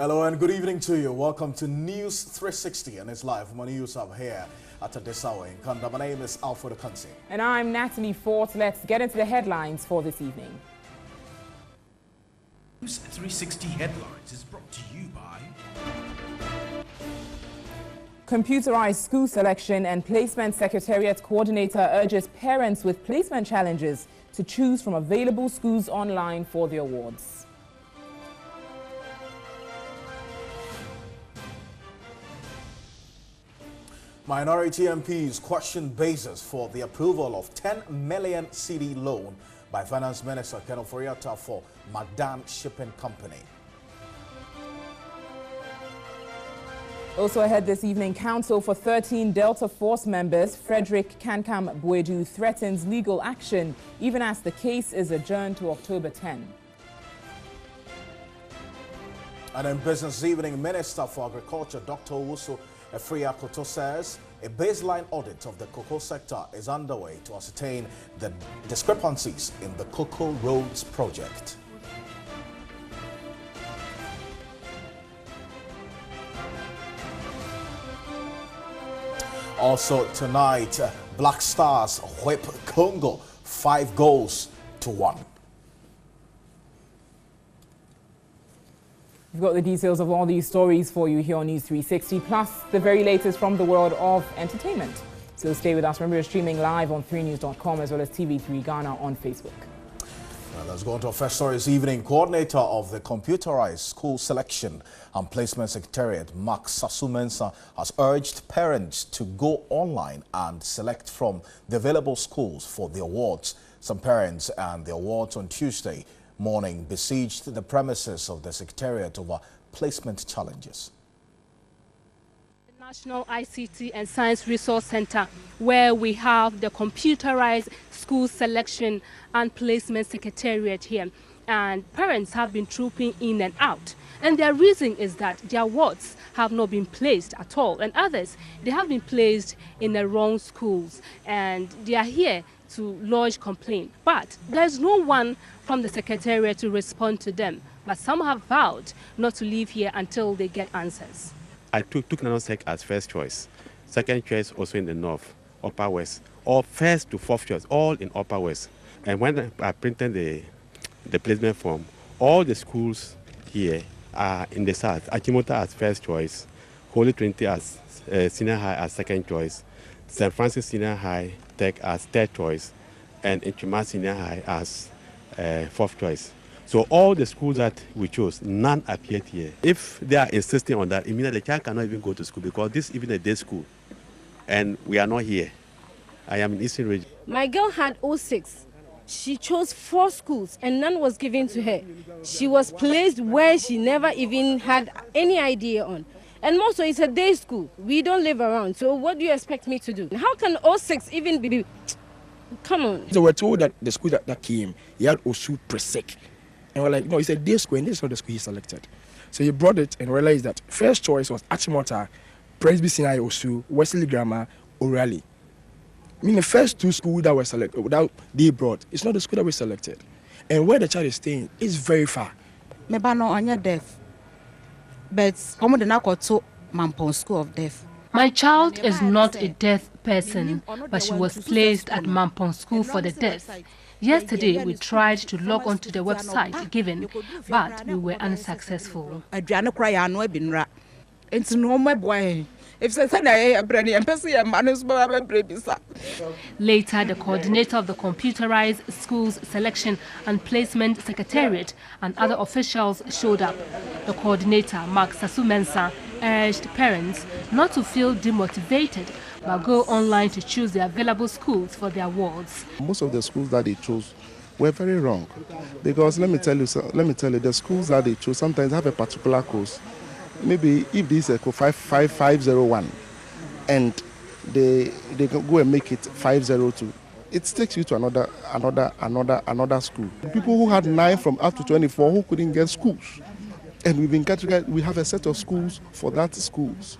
Hello and good evening to you. Welcome to News 360 and it's live from our news hub here at this hour in Kanda. My name is Alfred Akansi. And I'm Natalie Fort. Let's get into the headlines for this evening. News 360 Headlines is brought to you by Computerized School Selection and Placement Secretariat Coordinator urges parents with placement challenges to choose from available schools online for the awards. Minority MPs question basis for the approval of 10 million CD loan by Finance Minister Ken Ofori-Atta for Magdan Shipping Company. Also ahead this evening, counsel for 13 Delta Force members, Frederick Kankam Buedu, threatens legal action even as the case is adjourned to October 10. And in business evening, Minister for Agriculture Dr. Owusu Efriakoto says a baseline audit of the cocoa sector is underway to ascertain the discrepancies in the Cocoa Roads project. Also tonight, Black Stars whip Congo 5-1. We've got the details of all these stories for you here on News 360, plus the very latest from the world of entertainment. So stay with us. Remember, we're streaming live on 3news.com as well as TV3 Ghana on Facebook. Well, let's go on to our first story this evening. Coordinator of the Computerized School Selection and Placement Secretariat, Mark Sasu-Mensah, has urged parents to go online and select from the available schools for the awards. Some parents and the awards on Tuesday morning besieged the premises of the Secretariat over placement challenges. The National ICT and Science Resource Center, where we have the Computerized School Selection and Placement Secretariat here. And parents have been trooping in and out. And their reason is that their awards have not been placed at all. And others, they have been placed in the wrong schools. And they are here to lodge complaint. But there's no one from the Secretariat to respond to them. But some have vowed not to leave here until they get answers. I took Nanosec as first choice. Second choice also in the north, upper west, or first to fourth choice, all in upper west. And when I printed the placement form, all the schools here are in the south. Achimota as first choice, Holy Trinity as senior high as second choice, St. Francis Senior High Tech as third choice, and Inchima Senior High as fourth choice. So all the schools that we chose, none appeared here. If they are insisting on that, it means that the child cannot even go to school because this is even a day school, and we are not here. I am in Eastern Region. My girl had 06. She chose 4 schools and none was given to her. She was placed where she never even had any idea on. And also, it's a day school. We don't live around. So what do you expect me to do? How can 06 even be... Come on. So we're told that the school that came, he had Osu Presec. And we're like, no, it's a day school and this is not the school he selected. So he brought it and realized that first choice was Achimota, Presby Sinai Osu, Wesley Grammar, O'Reilly. I mean, the first 2 schools that were selected, that they brought, it's not the school that we selected. And where the child is staying is very far. Deaf. But Mampon School of Deaf. My child is not a deaf person, but she was placed at Mampon School for the Deaf. Yesterday, we tried to log on to the website given, but we were unsuccessful. Later, the coordinator of the Computerized Schools Selection and Placement Secretariat and other officials showed up. The coordinator, Mark Sasu-Mensah, urged parents not to feel demotivated but go online to choose the available schools for their awards. Most of the schools that they chose were very wrong, because let me tell you, the schools that they chose sometimes have a particular course. Maybe if this is a 501 and they can go and make it 502, it takes you to another school. People who had 9 from up to 24 who couldn't get schools, and we have a set of schools for that schools.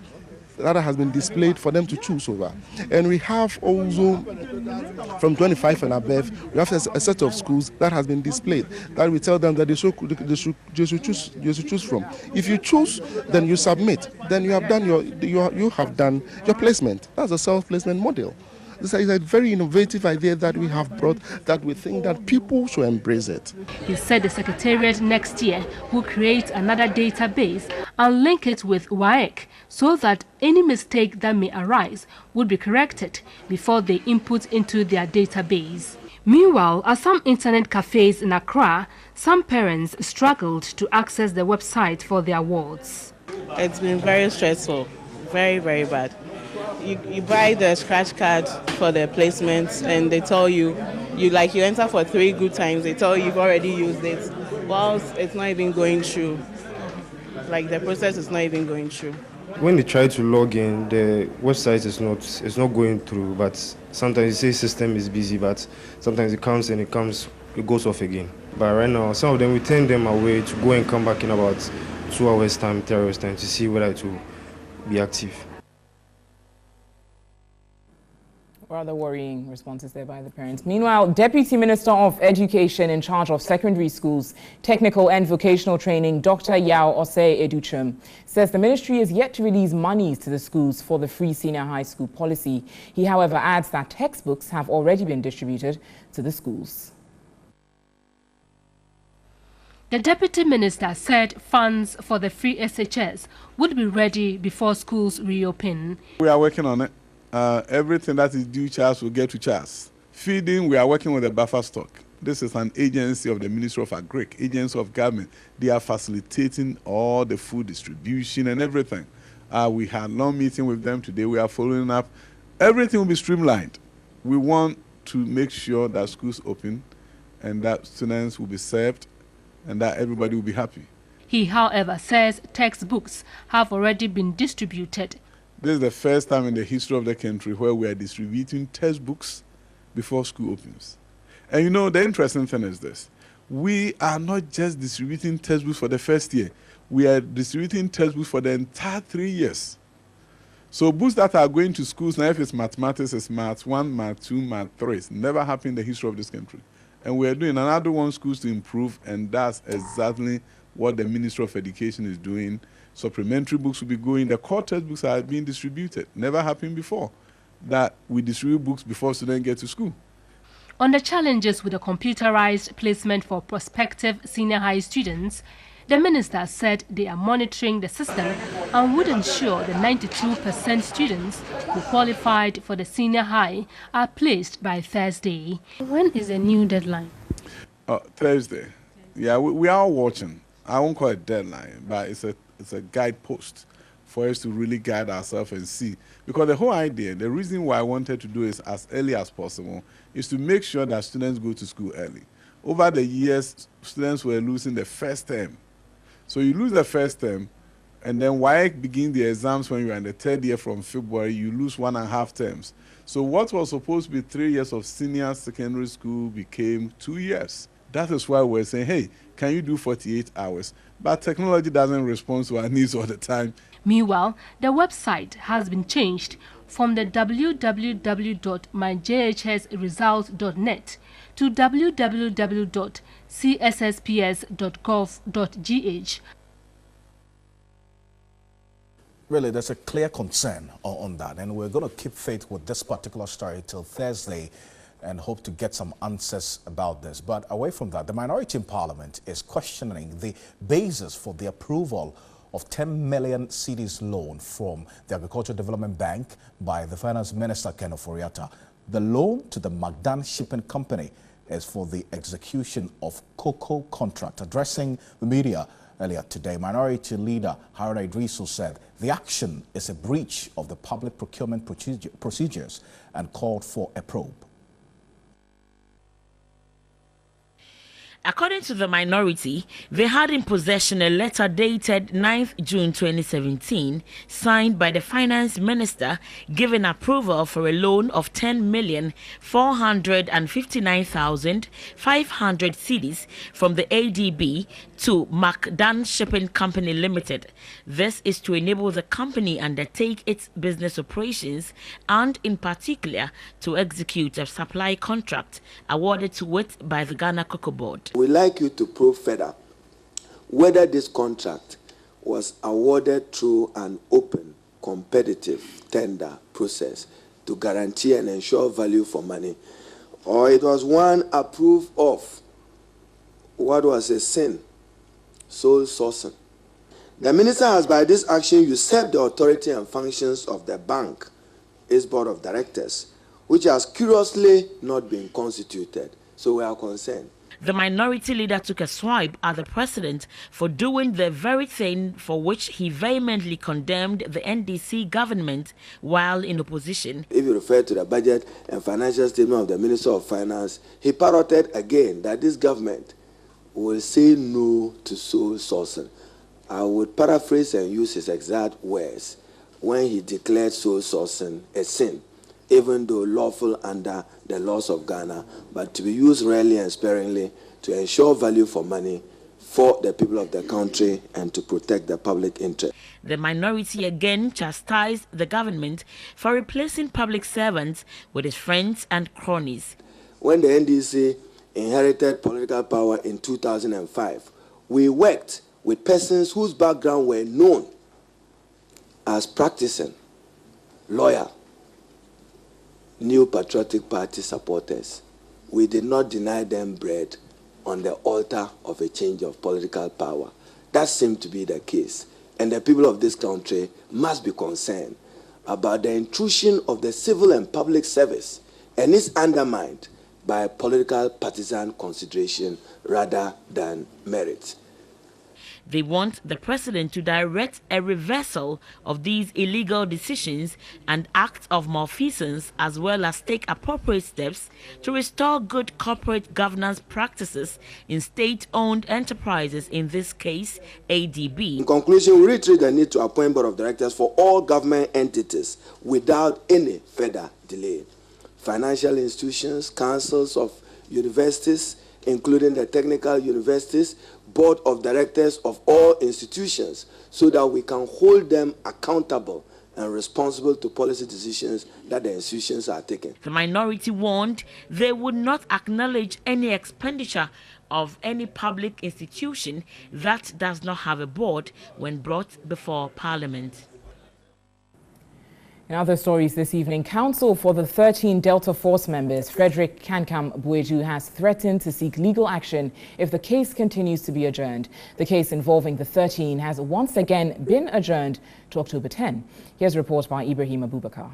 that has been displayed for them to choose over. And we have also, from 25 and above, we have a set of schools that has been displayed, that we tell them that they should choose from. If you choose, then you submit. Then you have done your placement. That's a self-placement model. This is a very innovative idea that we have brought, that we think that people should embrace it. He said the Secretariat next year will create another database and link it with WAEC so that any mistake that may arise would be corrected before they input into their database. Meanwhile, at some internet cafes in Accra, some parents struggled to access the website for their wards. It's been very stressful, very, very bad. You buy the scratch card for the placements and they tell you enter for 3 good times, they tell you you've already used it, whilst it's not even going through. Like the process is not even going through. When they try to log in, the website is not going through, but sometimes you say system is busy, but sometimes it goes off again. But right now, some of them, we turn them away to go and come back in about 2 hours time, 3 hours time to see whether it will be active. Rather worrying responses there by the parents. Meanwhile, Deputy Minister of Education in charge of secondary schools, technical and vocational training, Dr. Yao Asiedu-Dartey, says the ministry is yet to release monies to the schools for the free senior high school policy. He, however, adds that textbooks have already been distributed to the schools. The Deputy Minister said funds for the free SHS would be ready before schools reopen. We are working on it. Everything that is due charge will get to charge. Feeding, we are working with a buffer stock. This is an agency of the Ministry of Agric, agency of government. They are facilitating all the food distribution and everything. We had a long meeting with them today. We are following up. Everything will be streamlined. We want to make sure that schools open and that students will be served and that everybody will be happy. He, however, says textbooks have already been distributed. This is the first time in the history of the country where we are distributing textbooks before school opens. And you know, the interesting thing is this. We are not just distributing textbooks for the first year. We are distributing textbooks for the entire 3 years. So books that are going to schools now, if it's mathematics, it's Math 1, Math 2, Math 3. It's never happened in the history of this country. And we are doing another one schools to improve, and that's exactly what the Ministry of Education is doing. Supplementary books will be going. The core textbooks are being distributed. Never happened before that we distribute books before students get to school. On the challenges with the computerized placement for prospective senior high students, the minister said they are monitoring the system and would ensure the 92% students who qualified for the senior high are placed by Thursday. When is the new deadline? Thursday. Yeah, we are watching. I won't call it deadline, but it's a guidepost for us to really guide ourselves and see. Because the whole idea, the reason why I wanted to do it as early as possible is to make sure that students go to school early. Over the years, students were losing the first term. So you lose the first term, and then WAEC begin the exams when you're in the 3rd year from February, you lose 1.5 terms. So what was supposed to be 3 years of senior secondary school became 2 years. That is why we're saying, hey, can you do 48 hours? But technology doesn't respond to our needs all the time. Meanwhile, the website has been changed from the www.myjhsresults.net to www.cssps.gov.gh. Really, there's a clear concern on that, and we're going to keep faith with this particular story till Thursday and hope to get some answers about this. But away from that, the minority in Parliament is questioning the basis for the approval of 10 million cedis loan from the Agricultural Development Bank by the Finance Minister, Ken Ofori-Atta. The loan to the Magdan Shipping Company is for the execution of cocoa contract. Addressing the media earlier today, Minority Leader Haruna Idrisu said the action is a breach of the public procurement procedures and called for a probe. According to the minority, they had in possession a letter dated 9th June 2017, signed by the finance minister, giving approval for a loan of 10,459,500 cedis from the ADB to McDan Shipping Company Limited. This is to enable the company undertake its business operations and, in particular, to execute a supply contract awarded to it by the Ghana Cocoa Board. We'd like you to probe further whether this contract was awarded through an open, competitive tender process to guarantee and ensure value for money, or it was one approved of what was a sin, sole sourcing. The minister has by this action usurped the authority and functions of the bank, its board of directors, which has curiously not been constituted. So we are concerned. The minority leader took a swipe at the president for doing the very thing for which he vehemently condemned the NDC government while in opposition. If you refer to the budget and financial statement of the Minister of Finance, he parroted again that this government will say no to sole sourcing. I would paraphrase and use his exact words when he declared sole sourcing a sin, even though lawful under the laws of Ghana, but to be used rarely and sparingly to ensure value for money for the people of the country and to protect the public interest. The minority again chastised the government for replacing public servants with his friends and cronies. When the NDC inherited political power in 2005, we worked with persons whose background were known as practicing, loyal, New Patriotic Party supporters. We did not deny them bread on the altar of a change of political power. That seemed to be the case. And the people of this country must be concerned about the intrusion of the civil and public service, and it's undermined by political partisan consideration rather than merit. They want the president to direct a reversal of these illegal decisions and acts of malfeasance, as well as take appropriate steps to restore good corporate governance practices in state-owned enterprises, in this case, ADB. In conclusion, we reiterate the need to appoint board of directors for all government entities without any further delay. Financial institutions, councils of universities, including the technical universities, board of directors of all institutions, so that we can hold them accountable and responsible to policy decisions that the institutions are taking. The minority warned they would not acknowledge any expenditure of any public institution that does not have a board when brought before Parliament. In other stories this evening, counsel for the 13 Delta Force members, Frederick Kankam Bueju, has threatened to seek legal action if the case continues to be adjourned. The case involving the 13 has once again been adjourned to October 10. Here's a report by Ibrahim Abubakar.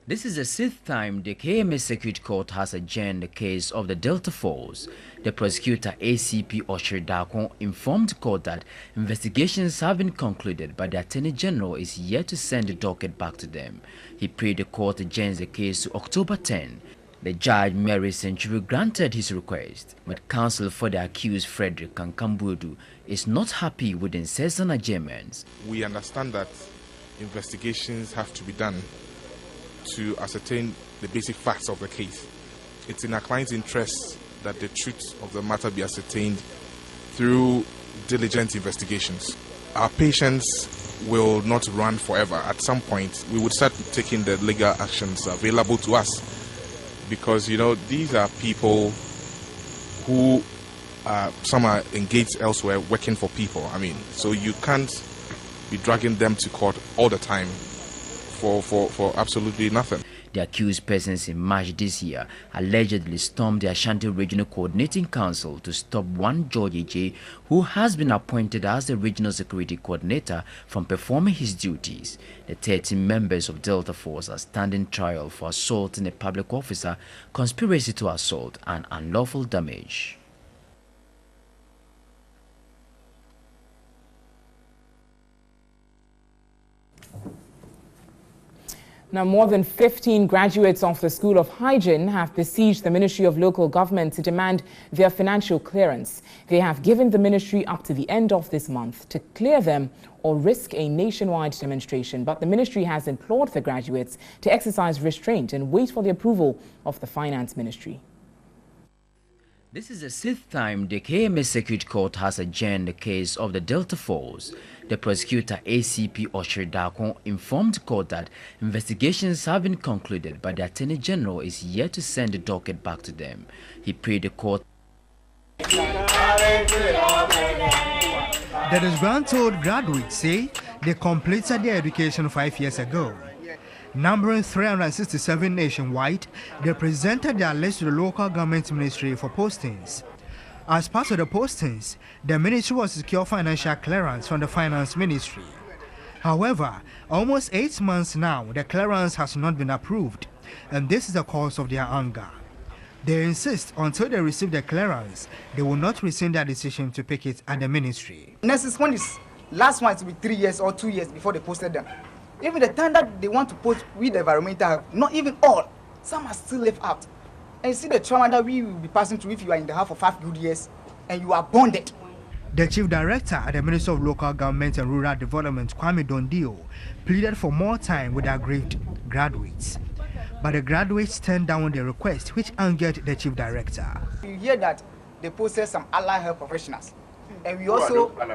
This is the 6th time the KMS Circuit Court has adjourned the case of the Delta Force. The prosecutor ACP Oshirdakon informed court that investigations have been concluded, but the Attorney General is yet to send the docket back to them. He prayed the court adjourns the case to October 10. The judge, Mary Century, granted his request, but counsel for the accused, Frederick Kankam Bueju, is not happy with the incessant adjournments. We understand that investigations have to be done to ascertain the basic facts of the case. It's in our client's interest that the truth of the matter be ascertained through diligent investigations. Our patience will not run forever. At some point, we would start taking the legal actions available to us, because, you know, these are people who some are engaged elsewhere working for people. I mean, so you can't be dragging them to court all the time for absolutely nothing. The accused persons in March this year allegedly stormed the Ashanti Regional Coordinating Council to stop one George J, who has been appointed as the Regional Security Coordinator, from performing his duties. The 13 members of Delta Force are standing trial for assaulting a public officer, conspiracy to assault, and unlawful damage. Now, more than 15 graduates of the School of Hygiene have besieged the Ministry of Local Government to demand their financial clearance. They have given the ministry up to the end of this month to clear them or risk a nationwide demonstration. But the ministry has implored the graduates to exercise restraint and wait for the approval of the Finance Ministry. This is the 6th time the KMA Circuit Court has adjourned the case of the Delta Force. The prosecutor ACP Asiedu-Dartey informed court that investigations have been concluded, but the Attorney General is yet to send the docket back to them. He prayed the court. The disgruntled graduates say they completed their education 5 years ago. Numbering 367 nationwide, they presented their list to the local government ministry for postings. As part of the postings, the ministry was to secure financial clearance from the finance ministry. However, almost 8 months now, the clearance has not been approved, and this is the cause of their anger. They insist until they receive the clearance, they will not rescind their decision to pick it at the ministry. Next one is last one to be 3 years or 2 years before they posted them. Even the time that they want to post with the environmental, not even all, some are still left out. And you see the trauma that we will be passing through if you are in the house for 5 good years and you are bonded. The chief director at the Ministry of Local Government and Rural Development, Kwame Dondio, pleaded for more time with the aggrieved graduates. But the graduates turned down the request, which angered the chief director. You hear that they posted some allied health professionals. And we also part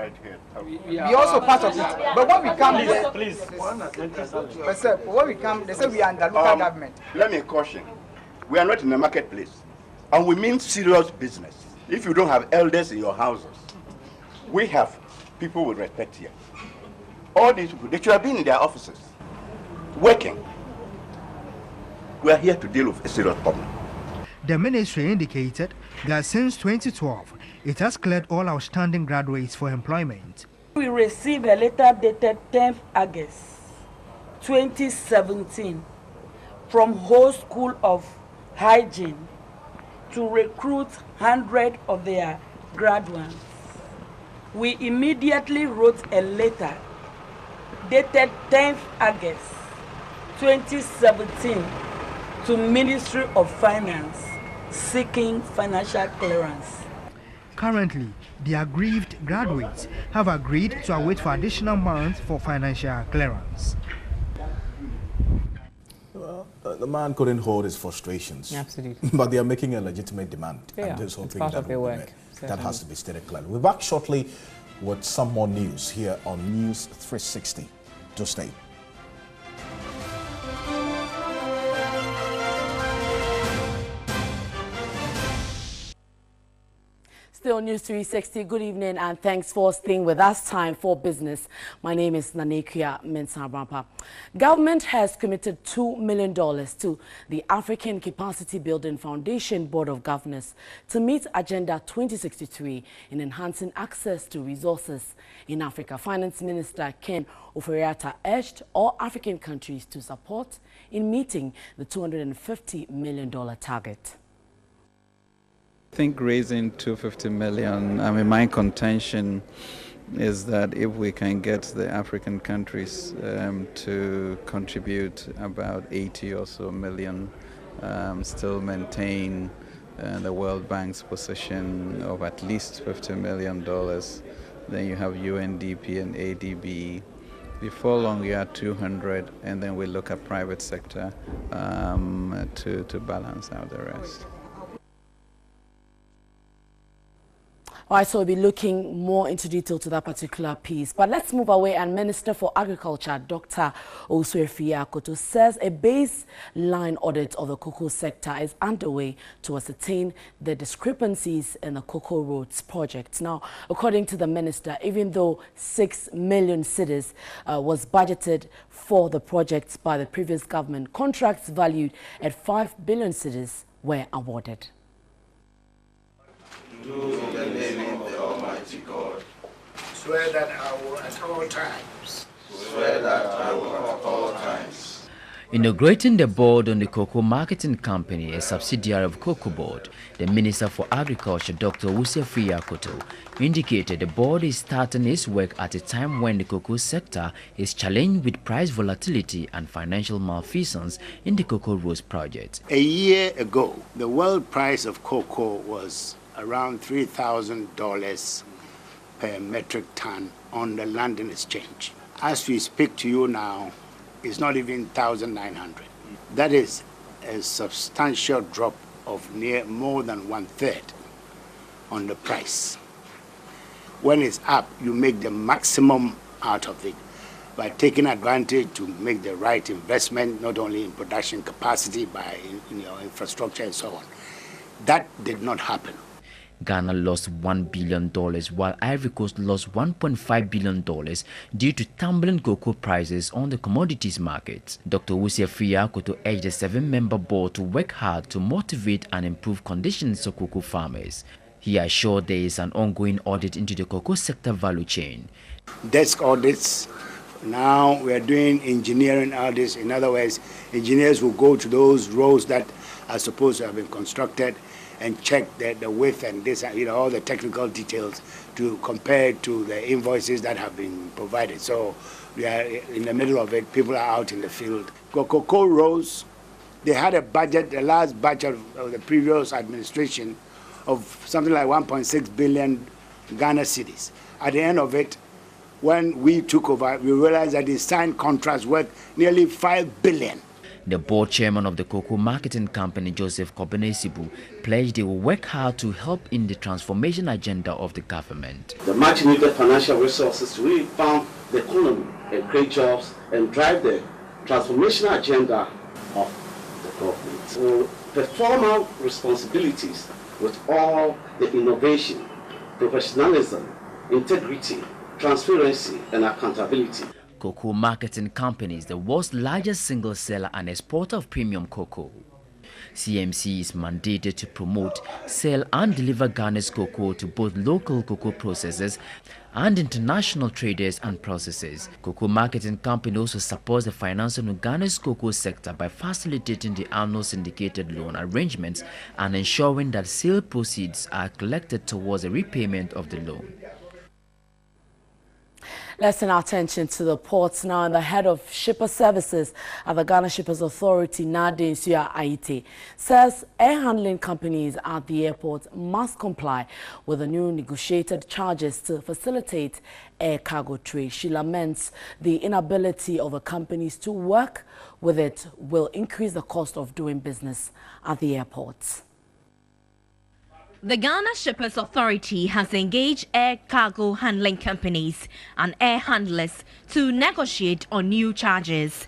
of it. But when we come here, but sir, when we come, they say we are under local government. Let me caution. We are not in the marketplace. And we mean serious business. If you don't have elders in your houses, we have people with respect here. All these people, they should have been in their offices, working. We are here to deal with a serious problem. The ministry indicated that since 2012, it has cleared all outstanding graduates for employment. We received a letter dated 10th August 2017 from Whole School of Hygiene to recruit 100 of their graduates. We immediately wrote a letter dated 10th August 2017 to Ministry of Finance seeking financial clearance. Currently, the aggrieved graduates have agreed to await for additional months for financial clearance. Well, the man couldn't hold his frustrations. Absolutely. But they are making a legitimate demand. Yeah, and there's it's hoping part that of their work. That has to be stated clearly. We're back shortly with some more news here on News 360. Do stay. Still News 360, good evening and thanks for staying with us. Time for business. My name is Nanekia Mensah-Brampa. Government has committed $2 million to the African Capacity Building Foundation Board of Governors to meet Agenda 2063 in enhancing access to resources in Africa. Finance Minister Ken Ofori-Atta urged all African countries to support in meeting the $250 million target. I think raising $250 million, my contention is that if we can get the African countries to contribute about 80 or so million, still maintain the World Bank's position of at least $50 million, then you have UNDP and ADB. Before long, you are 200, and then we look at private sector to balance out the rest. All right, so we'll be looking more into detail to that particular piece. But let's move away. And Minister for Agriculture, Dr. Osue-Akoto, says a baseline audit of the cocoa sector is underway to ascertain the discrepancies in the Cocoa Roads project. Now, according to the minister, even though 6 million cedis was budgeted for the project by the previous government, contracts valued at 5 billion cedis were awarded. In the name of the Almighty God. Swear that I will at all times. Swear that I will at all times. Inaugurating the board on the Cocoa Marketing Company, a subsidiary of Cocoa Board, the Minister for Agriculture, Dr. Asiedu-Dartey, indicated the board is starting its work at a time when the cocoa sector is challenged with price volatility and financial malfeasance in the Cocoa Roads project. A year ago, the world price of cocoa was around $3,000 per metric ton on the London Exchange. As we speak to you now, it's not even 1,900. That is a substantial drop of more than 1/3 on the price. When it's up, you make the maximum out of it by taking advantage to make the right investment, not only in production capacity, but in your infrastructure and so on. That did not happen. Ghana lost $1 billion, while Ivory Coast lost $1.5 billion due to tumbling cocoa prices on the commodities market. Dr. Asiedu-Dartey urged the 7-member board to work hard to motivate and improve conditions of cocoa farmers. He assured there is an ongoing audit into the cocoa sector value chain. Desk audits. Now we are doing engineering audits. In other words, engineers will go to those roads that are supposed to have been constructed and check the width and this, all the technical details to compare to the invoices that have been provided. So we are in the middle of it. People are out in the field. Cocoa Roads, they had a budget, the last budget of the previous administration, of something like 1.6 billion Ghana cedis. At the end of it, when we took over, we realized that they signed contracts worth nearly 5 billion. The board chairman of the Cocoa Marketing Company, Joseph Kobene-Sibu, pledged they will work hard to help in the transformation agenda of the government. The much needed financial resources to rebound the economy and create jobs and drive the transformational agenda of the government. So perform our responsibilities with all the innovation, professionalism, integrity, transparency, and accountability. Cocoa Marketing Company is the world's largest single seller and exporter of premium cocoa. CMC is mandated to promote, sell and deliver Ghana's cocoa to both local cocoa processors and international traders and processors. Cocoa Marketing Company also supports the financing of Ghana's cocoa sector by facilitating the annual syndicated loan arrangements and ensuring that sale proceeds are collected towards the repayment of the loan. Let's turn our attention to the ports now. And the head of shipper services at the Ghana Shippers Authority, Nadine Suya-Aite, says air handling companies at the airport must comply with the new negotiated charges to facilitate air cargo trade. She laments the inability of the companies to work with it will increase the cost of doing business at the airports. The Ghana Shippers Authority has engaged air cargo handling companies and air handlers to negotiate on new charges.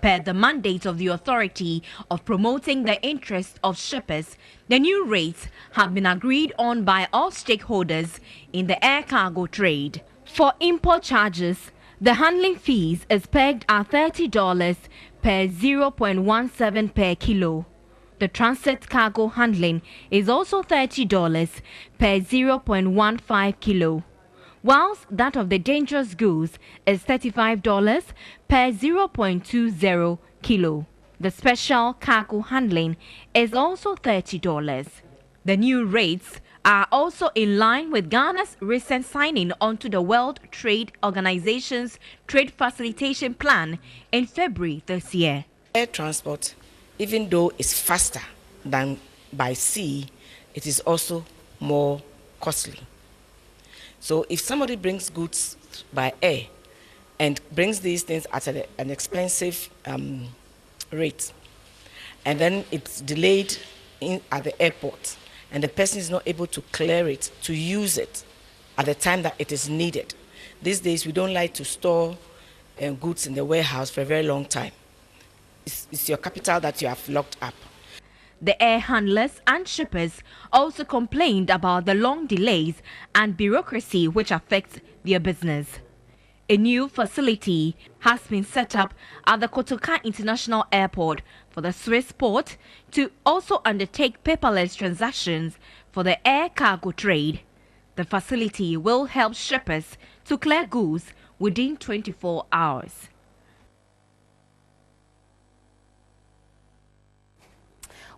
Per the mandate of the authority of promoting the interests of shippers, the new rates have been agreed on by all stakeholders in the air cargo trade. For import charges, the handling fees is pegged at $30 per 0.17 per kilo. The transit cargo handling is also $30 per 0.15 kilo, whilst that of the dangerous goods is $35 per 0.20 kilo. The special cargo handling is also $30. The new rates are also in line with Ghana's recent signing onto the World Trade Organization's Trade Facilitation Plan in February this year. Air transport, even though it's faster than by sea, it is also more costly. So if somebody brings goods by air and brings these things at an expensive rate, and then it's delayed at the airport, and the person is not able to clear it, to use it at the time that it is needed. These days, we don't like to store goods in the warehouse for a very long time. It's your capital that you have locked up. The air handlers and shippers also complained about the long delays and bureaucracy which affects their business. A new facility has been set up at the Kotoka International Airport for the Swiss port to also undertake paperless transactions for the air cargo trade. The facility will help shippers to clear goods within 24 hours.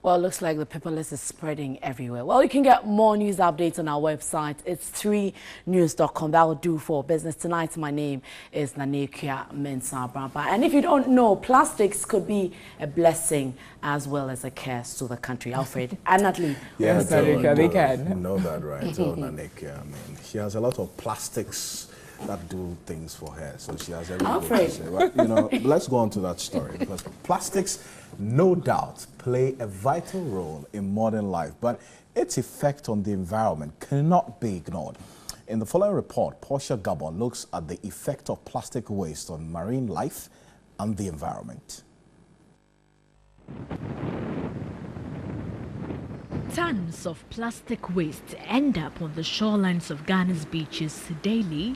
Well, it looks like the paperless is spreading everywhere. Well, you can get more news updates on our website. It's 3news.com. That will do for business tonight. My name is Nanekia Mensah Braba. And if you don't know, plastics could be a blessing as well as a curse to the country. Alfred and Natalie. Yes, they can. You know that, right? So, Nanekia, I mean, she has a lot of plastics that do things for her, so she has everything to say. But, you know, let's go on to that story, because plastics, no doubt, play a vital role in modern life, but its effect on the environment cannot be ignored. In the following report, Portia Gabon looks at the effect of plastic waste on marine life and the environment. Tons of plastic waste end up on the shorelines of Ghana's beaches daily.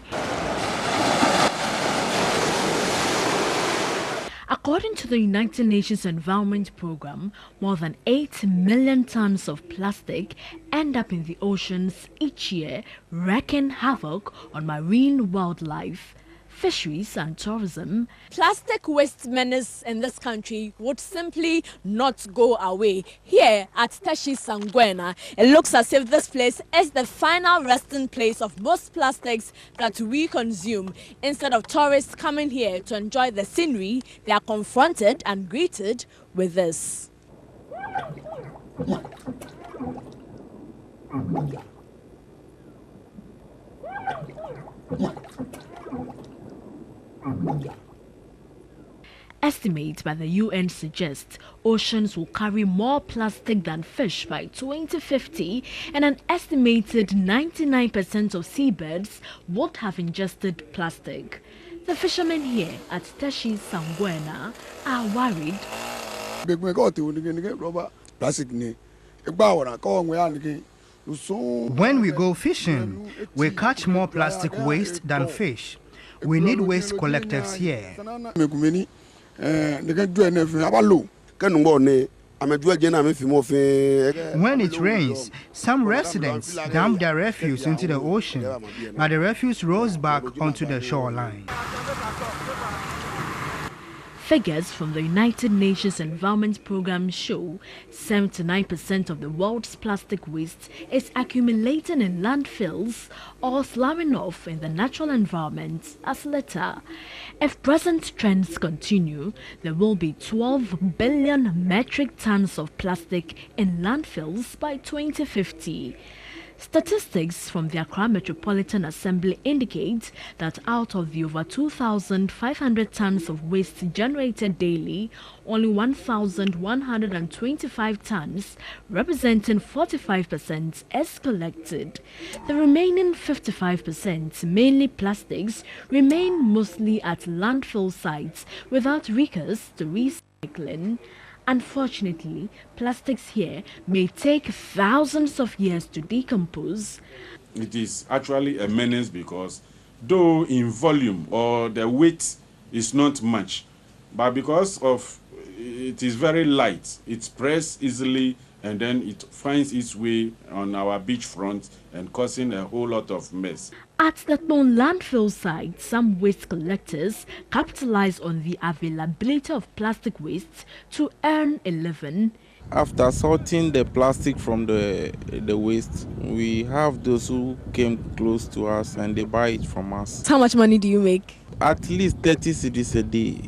According to the United Nations Environment Programme, more than 8 million tons of plastic end up in the oceans each year, wreaking havoc on marine wildlife, fisheries and tourism. Plastic waste menace in this country would simply not go away. Here at Teshi Sangwena, it looks as if this place is the final resting place of most plastics that we consume. Instead of tourists coming here to enjoy the scenery, they are confronted and greeted with this. Estimates by the UN suggest oceans will carry more plastic than fish by 2050, and an estimated 99% of seabirds would have ingested plastic. The fishermen here at Teshi Sangwena are worried. When we go fishing, we catch more plastic waste than fish. We need waste collectors here. When it rains, some residents dump their refuse into the ocean, but the refuse rolls back onto the shoreline. Figures from the United Nations Environment Programme show 79% of the world's plastic waste is accumulating in landfills or sloughing off in the natural environment as litter. If present trends continue, there will be 12 billion metric tons of plastic in landfills by 2050. Statistics from the Accra Metropolitan Assembly indicate that out of the over 2,500 tons of waste generated daily, only 1,125 tons, representing 45%, is collected. The remaining 55%, mainly plastics, remain mostly at landfill sites without recourse to recycling. Unfortunately, plastics here may take thousands of years to decompose. It is actually a menace because though in volume or the weight is not much, but because of it is very light, it spreads easily and then it finds its way on our beachfront and causing a whole lot of mess. At the known landfill site, some waste collectors capitalize on the availability of plastic waste to earn a living. After sorting the plastic from the waste, we have those who came close to us and they buy it from us. How much money do you make? At least 30 cedis a day.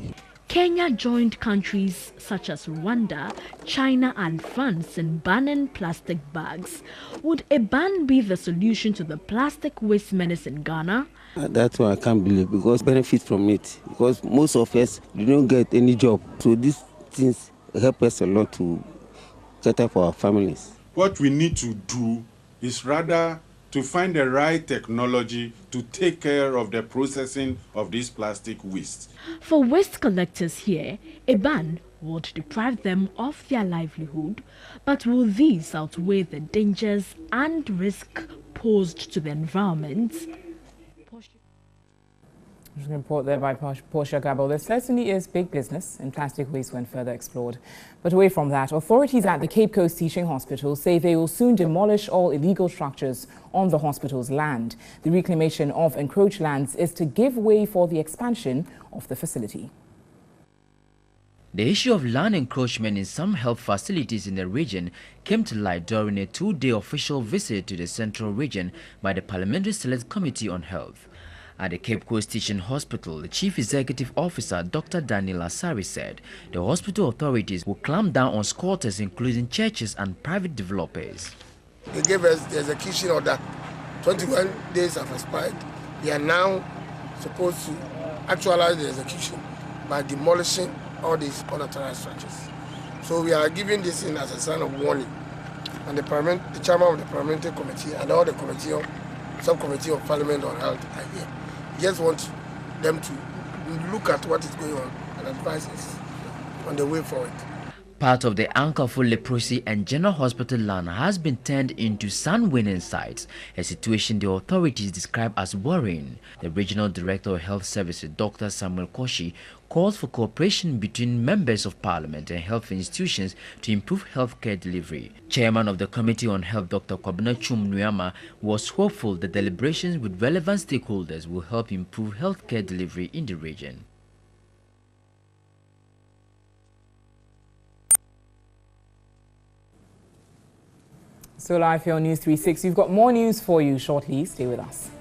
Kenya joined countries such as Rwanda, China and France in banning plastic bags. Would a ban be the solution to the plastic waste menace in Ghana? That's why I can't believe, because benefit from it. Because most of us don't get any job. So these things help us a lot to set up our families. What we need to do is rather to find the right technology to take care of the processing of this plastic waste. For waste collectors here, a ban would deprive them of their livelihood, but will these outweigh the dangers and risk posed to the environment? There's a report there by Portia Gabel. There certainly is big business in plastic waste when further explored. But away from that, authorities at the Cape Coast Teaching Hospital say they will soon demolish all illegal structures on the hospital's land. The reclamation of encroached lands is to give way for the expansion of the facility. The issue of land encroachment in some health facilities in the region came to light during a 2-day official visit to the Central Region by the Parliamentary Select Committee on Health. At the Cape Coast Teaching Hospital, the Chief Executive Officer Dr. Daniel Asari said the hospital authorities will clamp down on squatters, including churches and private developers. They gave us the execution order. 21 days have expired. We are now supposed to actualize the execution by demolishing all these unauthorized structures. So we are giving this in as a sign of warning. And the chairman of the parliamentary committee and all the subcommittee of Parliament on Health are here. We just want them to look at what is going on and advise us on the way forward. Part of the Ankafo Leprosy and General Hospital land has been turned into sun-winning sites, a situation the authorities describe as worrying. The Regional Director of Health Services, Dr. Samuel Koshi, calls for cooperation between members of Parliament and health institutions to improve healthcare delivery. Chairman of the Committee on Health, Dr. Kwabena Chum Nuyama, was hopeful that deliberations with relevant stakeholders will help improve healthcare delivery in the region. So live here on News 360, we've got more news for you shortly. Stay with us.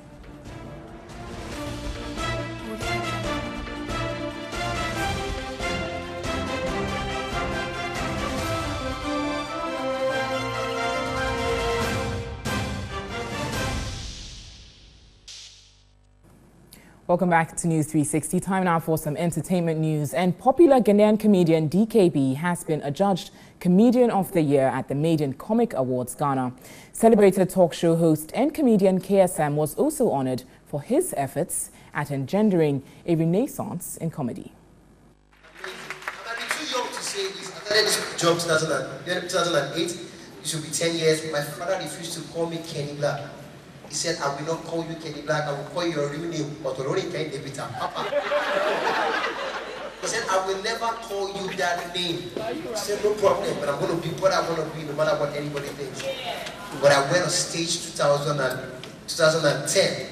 Welcome back to News 360. Time now for some entertainment news. And popular Ghanaian comedian DKB has been adjudged Comedian of the Year at the Maiden Comic Awards Ghana. Celebrated talk show host and comedian KSM was also honored for his efforts at engendering a renaissance in comedy. I might be too young to say this. I started this job in 2008. It should be 10 years. My father refused to call me Kenny Black. He said, I will not call you Kenny Black, I will call you your real name, Otorori Kenny David Papa. He said, I will never call you that name. I said, no problem, but I'm going to be what I want to be, no matter what anybody thinks. But I went on stage 2010,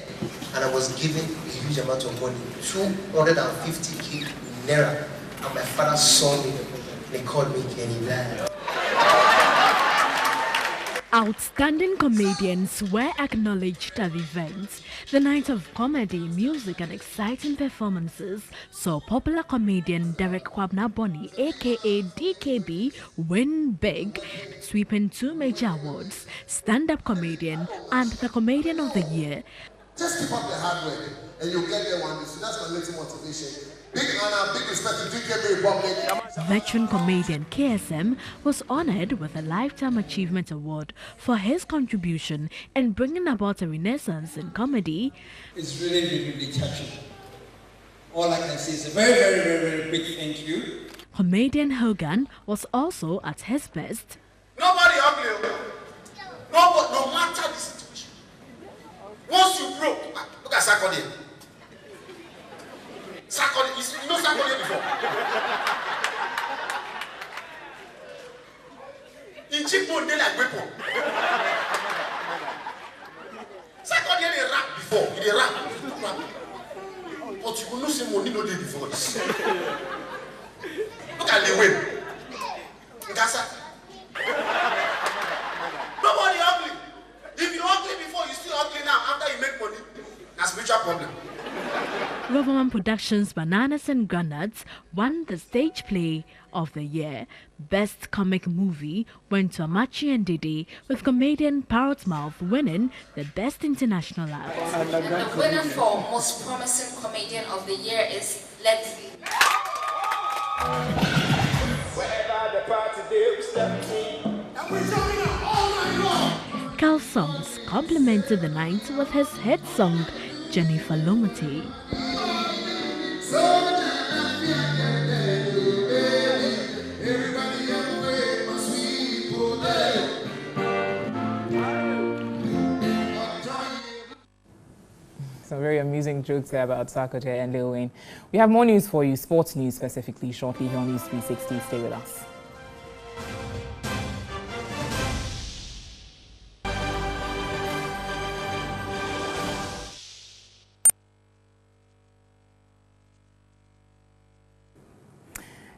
and I was given a huge amount of money, 250k naira. And my father saw me, and they called me Kenny Black. Outstanding comedians were acknowledged at the event. The night of comedy, music and exciting performances saw popular comedian Derek Kwabena-Bonney, aka DKB, win big, sweeping 2 major awards, stand-up comedian and the Comedian of the Year. Just keep up the hard work and you'll get there one day. So that's my little motivation. Big honor, big respect to DKB Republic. Veteran comedian KSM was honored with a Lifetime Achievement Award for his contribution in bringing about a renaissance in comedy. It's really touching. All I can say is a very big thank you. Comedian Hogan was also at his best. Nobody ugly. No matter the situation. Once you broke, look at Sarkodie. Sarkodie, you know Sarkodie before? In cheap mode, they like weapon. Sarkodie, they rap before. They rap. But you will not see money no day before this. Look at the way. Nobody ugly. If you're ugly before, you're still ugly now. After you make money, that's a spiritual problem. Roverman Productions' Bananas and Granuts won the Stage Play of the Year. Best Comic Movie went to Amachi and Dede, with comedian Parrotmouth winning the Best International Act. The winner for Most Promising Comedian of the Year is Leslie. Carl Songs complimented the night with his hit song, Jennifer Lomoti. Some very amusing jokes there about Sarkodie and Lil Wayne. We have more news for you, sports news specifically, shortly here on News 360. Stay with us.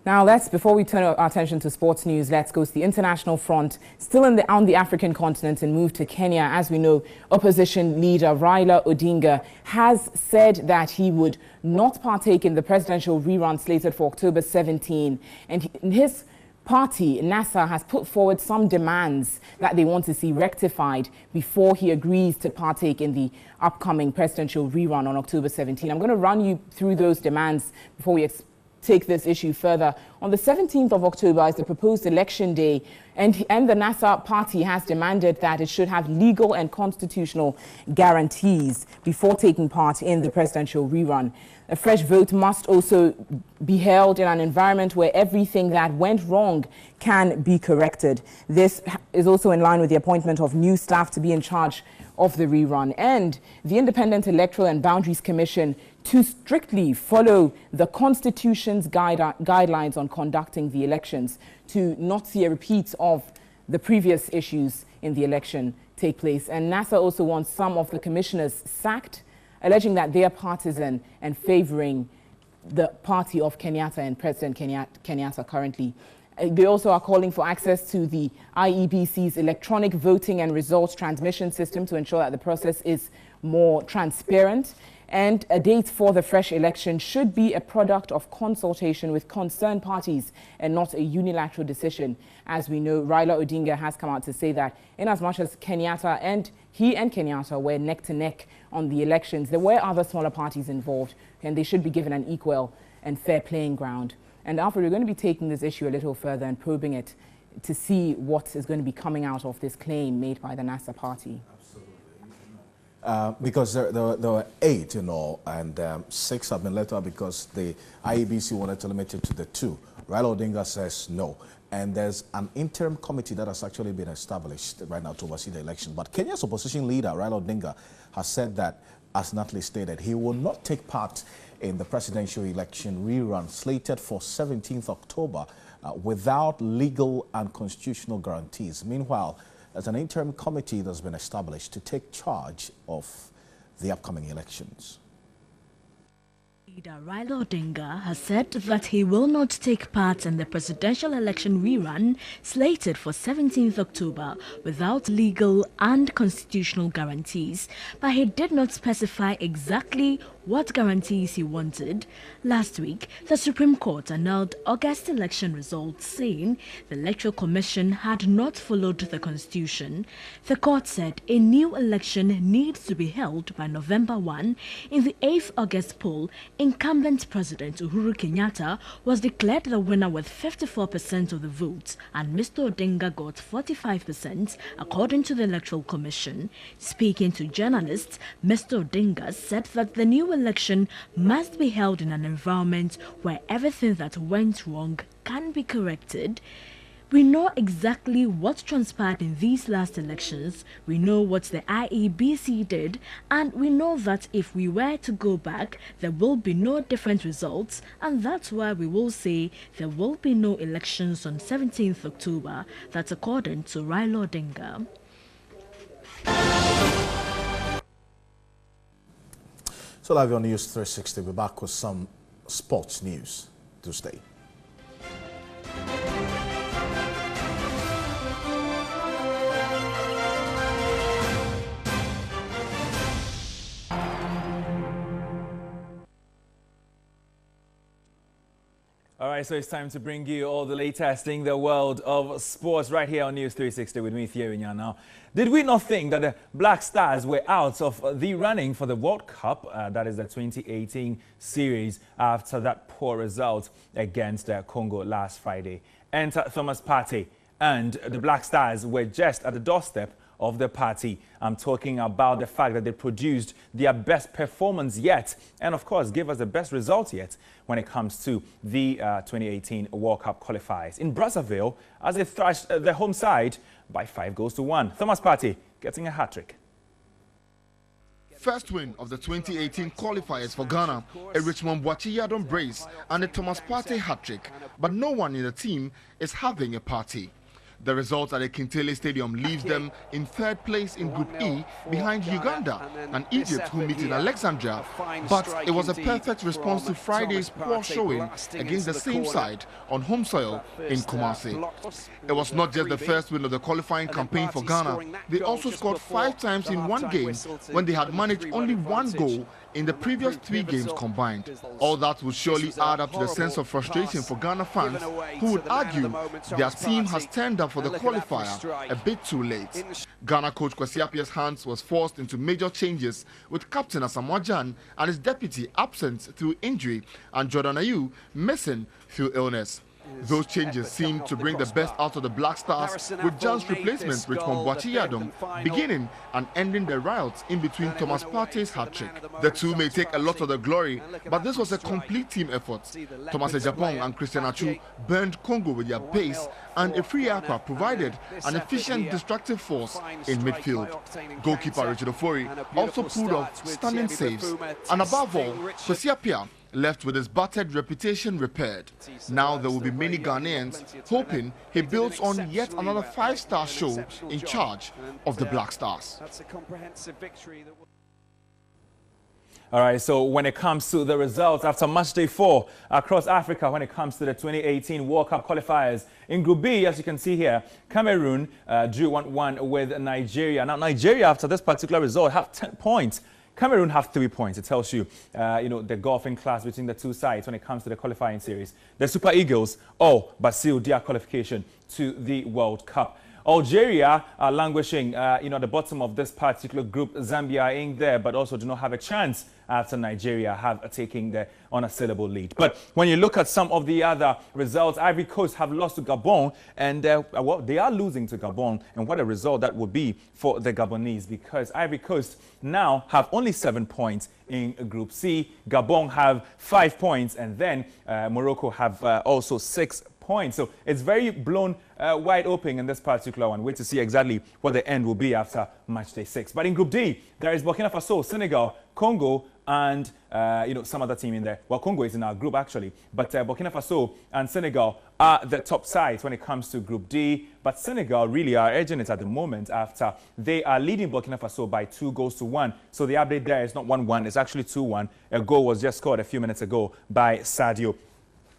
Now, before we turn our attention to sports news, let's go to the international front, still on the African continent, and move to Kenya. As we know, opposition leader Raila Odinga has said that he would not partake in the presidential rerun slated for October 17. And his party, NASA, has put forward some demands that they want to see rectified before he agrees to partake in the upcoming presidential rerun on October 17. I'm going to run you through those demands before we take this issue further. On the 17th of October is the proposed election day, and the NASA party has demanded that it should have legal and constitutional guarantees before taking part in the presidential rerun. A fresh vote must also be held in an environment where everything that went wrong can be corrected. This is also in line with the appointment of new staff to be in charge of the rerun, and the Independent Electoral and Boundaries Commission to strictly follow the Constitution's guidelines on conducting the elections, to not see a repeat of the previous issues in the election take place. And NASA also wants some of the commissioners sacked, alleging that they are partisan and favoring the party of Kenyatta and President Kenyatta currently. They also are calling for access to the IEBC's electronic voting and results transmission system to ensure that the process is more transparent. And a date for the fresh election should be a product of consultation with concerned parties and not a unilateral decision. As we know, Raila Odinga has come out to say that in as much as Kenyatta and Kenyatta were neck to neck on the elections, there were other smaller parties involved, and they should be given an equal and fair playing ground. And Alfred, we're going to be taking this issue a little further and probing it to see what is going to be coming out of this claim made by the NASA party. Because there were 8 in all, and 6 have been let out because the IEBC wanted to limit it to the 2. Raila Odinga says no. And there's an interim committee that has actually been established right now to oversee the election. But Kenya's opposition leader, Raila Odinga, has said that, as Natalie stated, he will not take part in the presidential election rerun slated for 17th October without legal and constitutional guarantees. Meanwhile, there's an interim committee that's been established to take charge of the upcoming elections. Leader Raila Odinga has said that he will not take part in the presidential election rerun slated for 17th October without legal and constitutional guarantees, but he did not specify exactly what guarantees he wanted. Last week, the Supreme Court annulled August election results, saying the Electoral Commission had not followed the Constitution. The court said a new election needs to be held by November 1. In the 8th August poll, incumbent President Uhuru Kenyatta was declared the winner with 54% of the votes, and Mr. Odinga got 45%, according to the Electoral Commission. Speaking to journalists, Mr. Odinga said that the new election must be held in an environment where everything that went wrong can be corrected. We know exactly what transpired in these last elections. We know what the IEBC did, and we know that if we were to go back, there will be no different results, and that's why we will say there will be no elections on 17th October. That's according to Raila Odinga. So live on News 360, we're back with some sports news. Do stay. All right, so it's time to bring you all the latest in the world of sports right here on News 360 with me, Theo Inya. Now, did we not think that the Black Stars were out of the running for the World Cup, that is the 2018 series, after that poor result against Congo last Friday? Enter Thomas Partey, and the Black Stars were just at the doorstep of the party. I'm talking about the fact that they produced their best performance yet, and of course gave us the best result yet when it comes to the 2018 World Cup qualifiers in Brazzaville, as they thrashed the home side by 5-1. Thomas Partey getting a hat-trick. First win of the 2018 qualifiers for Ghana, a Richmond Boakye-Yadon brace and a Thomas Partey hat-trick, but no one in the team is having a party. The result at the Kintele Stadium leaves them in third place in Group E behind Uganda and Egypt, who meet in Alexandria. But it was a perfect response to Friday's poor showing against the same side on home soil in Kumasi. It was not just the first win of the qualifying campaign for Ghana. They also scored 5 times in one game when they had managed only 1 goal in the previous 3 games combined. All that would surely add up to the sense of frustration for Ghana fans, who would argue their team has turned up for the qualifier a bit too late. Ghana coach Kwesi Appiah's hands was forced into major changes, with captain Asamoah Gyan and his deputy absent through injury and Jordan Ayew missing through illness. Those changes seemed to bring the best out of the Black Stars, with Jan's replacement Richmond Boakye-Yadom beginning and ending the riots in between Thomas Partey's hat-trick. The two may take a lot of the glory, but this was a complete team effort. Thomas Ejapong and Christian Achu burned Congo with their pace, and Efri Akwa provided an efficient destructive force in midfield. Goalkeeper Richard Ofori also pulled off stunning saves, and above all, Kwesi Appiah left with his battered reputation repaired. Now there will be many Ghanaians hoping he builds on yet another 5-star show in charge of the Black Stars. That's a comprehensive victory. All right, so when it comes to the results after match day 4 across Africa, when it comes to the 2018 World Cup qualifiers, in Group B, as you can see here, Cameroon drew 1-1 with Nigeria. Now, Nigeria, after this particular result, have 10 points. Cameroon have 3 points. It tells you, the golfing class between the two sides when it comes to the qualifying series. The Super Eagles all but sealed their qualification to the World Cup. Algeria are languishing, at the bottom of this particular group. Zambia ain't there, but also do not have a chance after Nigeria have taken the unassailable lead. But when you look at some of the other results, Ivory Coast have lost to Gabon, and they are losing to Gabon. And what a result that would be for the Gabonese, because Ivory Coast now have only 7 points in Group C. Gabon have 5 points, and then Morocco have also 6 points. So it's very blown wide open in this particular one. Wait to see exactly what the end will be after match day 6. But in Group D, there is Burkina Faso, Senegal, Congo, and some other team in there. Well, Congo is in our group actually, but Burkina Faso and Senegal are the top sides when it comes to Group D. But Senegal really are edging it at the moment after they are leading Burkina Faso by 2-1. So the update there is not 1-1, it's actually 2-1. A goal was just scored a few minutes ago by Sadio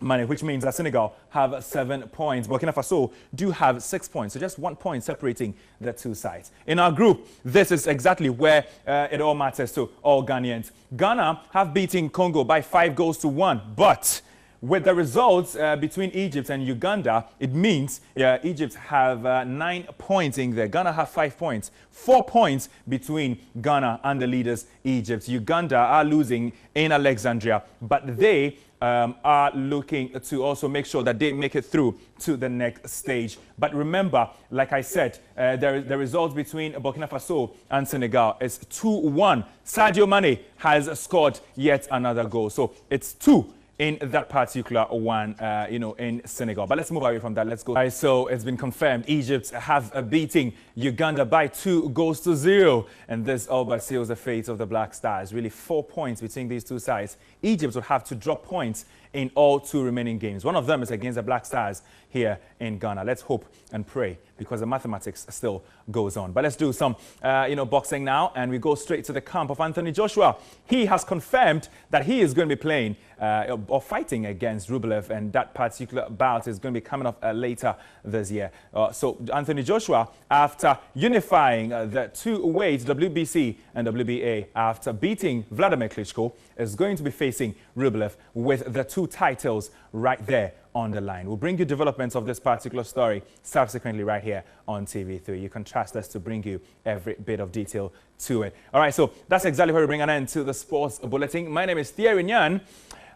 Mane, which means that Senegal have 7 points. Burkina Faso do have 6 points, so just 1 point separating the two sides. In our group, this is exactly where it all matters to all Ghanaians. Ghana have beaten Congo by 5-1, but with the results between Egypt and Uganda, it means Egypt have 9 points in there. Ghana have 5 points. 4 points between Ghana and the leaders, Egypt. Uganda are losing in Alexandria, but they are looking to also make sure that they make it through to the next stage. But remember, like I said, the results between Burkina Faso and Senegal is 2-1. Sadio Mane has scored yet another goal. So it's 2 in that particular one, in Senegal. But let's move away from that. Let's go. Right, so it's been confirmed. Egypt have beating Uganda by 2-0. And this all but seals the fate of the Black Stars. Really 4 points between these two sides. Egypt would have to drop points in all 2 remaining games. One of them is against the Black Stars here in Ghana. Let's hope and pray, because the mathematics still goes on. But let's do some, boxing now, and we go straight to the camp of Anthony Joshua. He has confirmed that he is going to be playing or fighting against Rublev, and that particular bout is going to be coming up later this year. So Anthony Joshua, after unifying the 2 weights, WBC and WBA, after beating Vladimir Klitschko, is going to be facing Rublev with the 2 titles right there on the line. We'll bring you developments of this particular story subsequently right here on TV3. You can trust us to bring you every bit of detail to it. All right, so that's exactly where we bring an end to the sports bulletin. My name is Thierry Nyan.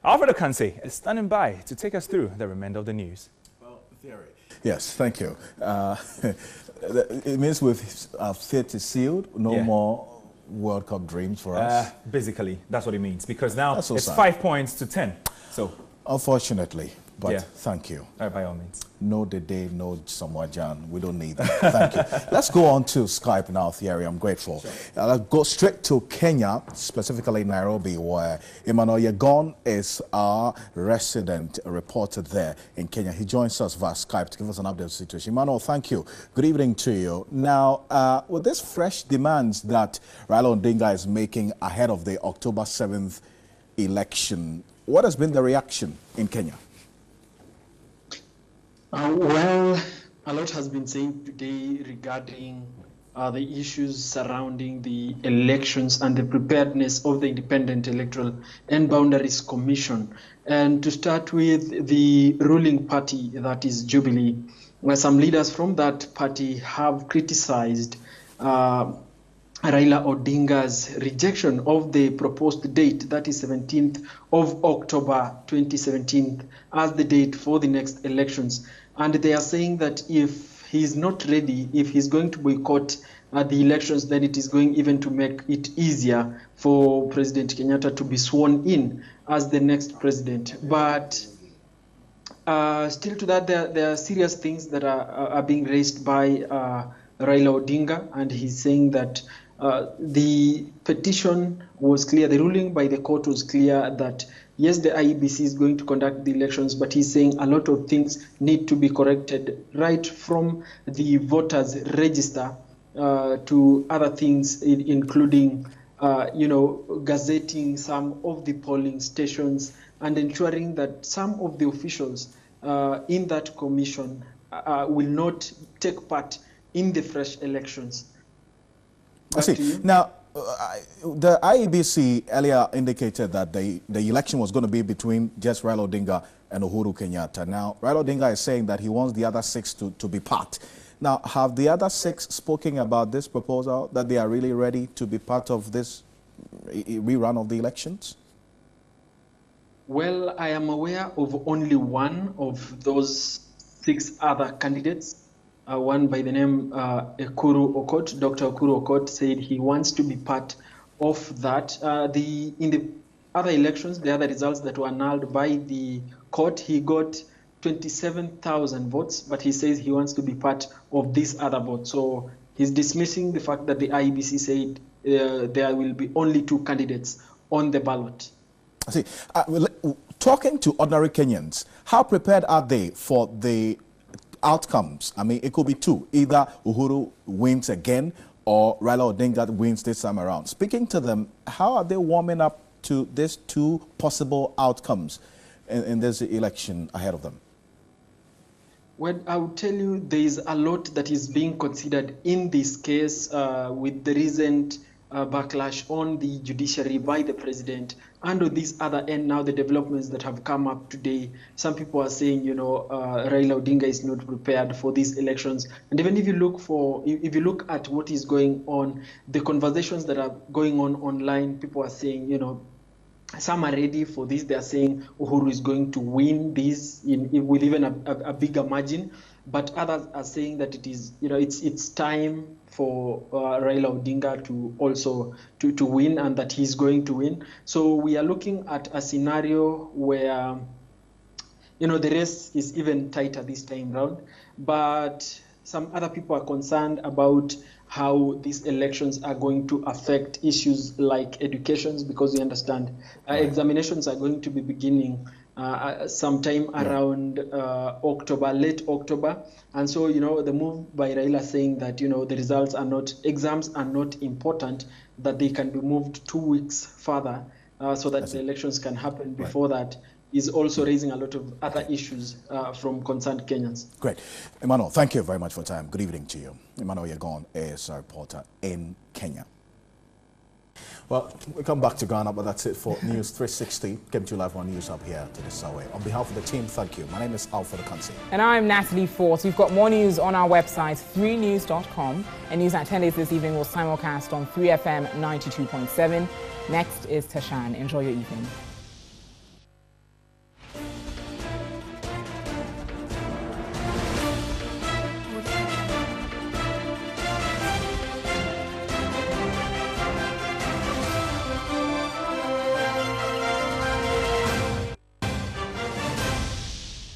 Alfredo Kanse is standing by to take us through the remainder of the news. Well, Thierry. Yes, thank you. It means with fate is sealed, no more World Cup dreams for us. Basically, that's what it means, because now it's 5 points to 10. So, unfortunately. But yeah. Thank you. By all means. No Dede, no Samoajan. We don't need that. Thank you. Let's go on to Skype now, Thierry. I'm grateful. Sure. Let's go straight to Kenya, specifically Nairobi, where Emmanuel Yegon is our resident reporter there in Kenya. He joins us via Skype to give us an update of the situation. Emmanuel, thank you. Good evening to you. Now, with these fresh demands that Raila Odinga is making ahead of the October 7th election, what has been the reaction in Kenya? Well, a lot has been said today regarding the issues surrounding the elections and the preparedness of the Independent Electoral and Boundaries Commission. And to start with the ruling party, that is Jubilee, where some leaders from that party have criticized Raila Odinga's rejection of the proposed date, that is 17th of October 2017, as the date for the next elections. And they are saying that if he's not ready, if he's going to boycott the elections, then it is going even to make it easier for President Kenyatta to be sworn in as the next president. But still to that, there are serious things that are being raised by Raila Odinga, and he's saying that the petition was clear, the ruling by the court was clear that yes, the IEBC is going to conduct the elections, but he's saying a lot of things need to be corrected, right from the voters register to other things, including, gazetting some of the polling stations and ensuring that some of the officials in that commission will not take part in the fresh elections. I see. Now, the IEBC earlier indicated that the election was going to be between just Raila Odinga and Uhuru Kenyatta. Now, Raila Odinga is saying that he wants the other 6 to be part. Now, have the other 6 spoken about this proposal, that they are really ready to be part of this rerun of the elections? Well, I am aware of only one of those 6 other candidates. One by the name Ekuru Okot. Dr. Ekuru Okot said he wants to be part of that. In the other elections, the other results that were annulled by the court, he got 27,000 votes, but he says he wants to be part of this other vote. So he's dismissing the fact that the IEBC said there will be only 2 candidates on the ballot. I see. Talking to ordinary Kenyans, how prepared are they for the outcomes? I mean, it could be 2. Either Uhuru wins again or Raila Odinga wins this time around. Speaking to them, how are they warming up to these 2 possible outcomes in this election ahead of them? Well, I will tell you, there is a lot that is being considered in this case with the recent backlash on the judiciary by the president, and on this other end now, the developments that have come up today. Some people are saying, Raila Odinga is not prepared for these elections. And even if you look at what is going on, the conversations that are going on online, people are saying, some are ready for this. They are saying Uhuru is going to win this with even a bigger margin. But others are saying that it is, it's time for Raila Odinga to also to win, and that he's going to win. So we are looking at a scenario where, the race is even tighter this time round. But some other people are concerned about how these elections are going to affect issues like education, because we understand examinations are going to be beginning sometime around October, late October. And so, the move by Raila saying that, the results are not, exams are not important, that they can be moved 2 weeks further so that the elections can happen before that, is also raising a lot of other issues from concerned Kenyans. Great. Emmanuel, thank you very much for your time. Good evening to you. Emmanuel Yegon is a reporter in Kenya. Well, we come back to Ghana, but that's it for News 360. Came to you live on News Hub here to the Subway. On behalf of the team, thank you. My name is Alfred Akansi. And I'm Natalie Force. We've got more news on our website, 3news.com. And News at 10 days this evening will simulcast on 3FM 92.7. Next is Tashan. Enjoy your evening.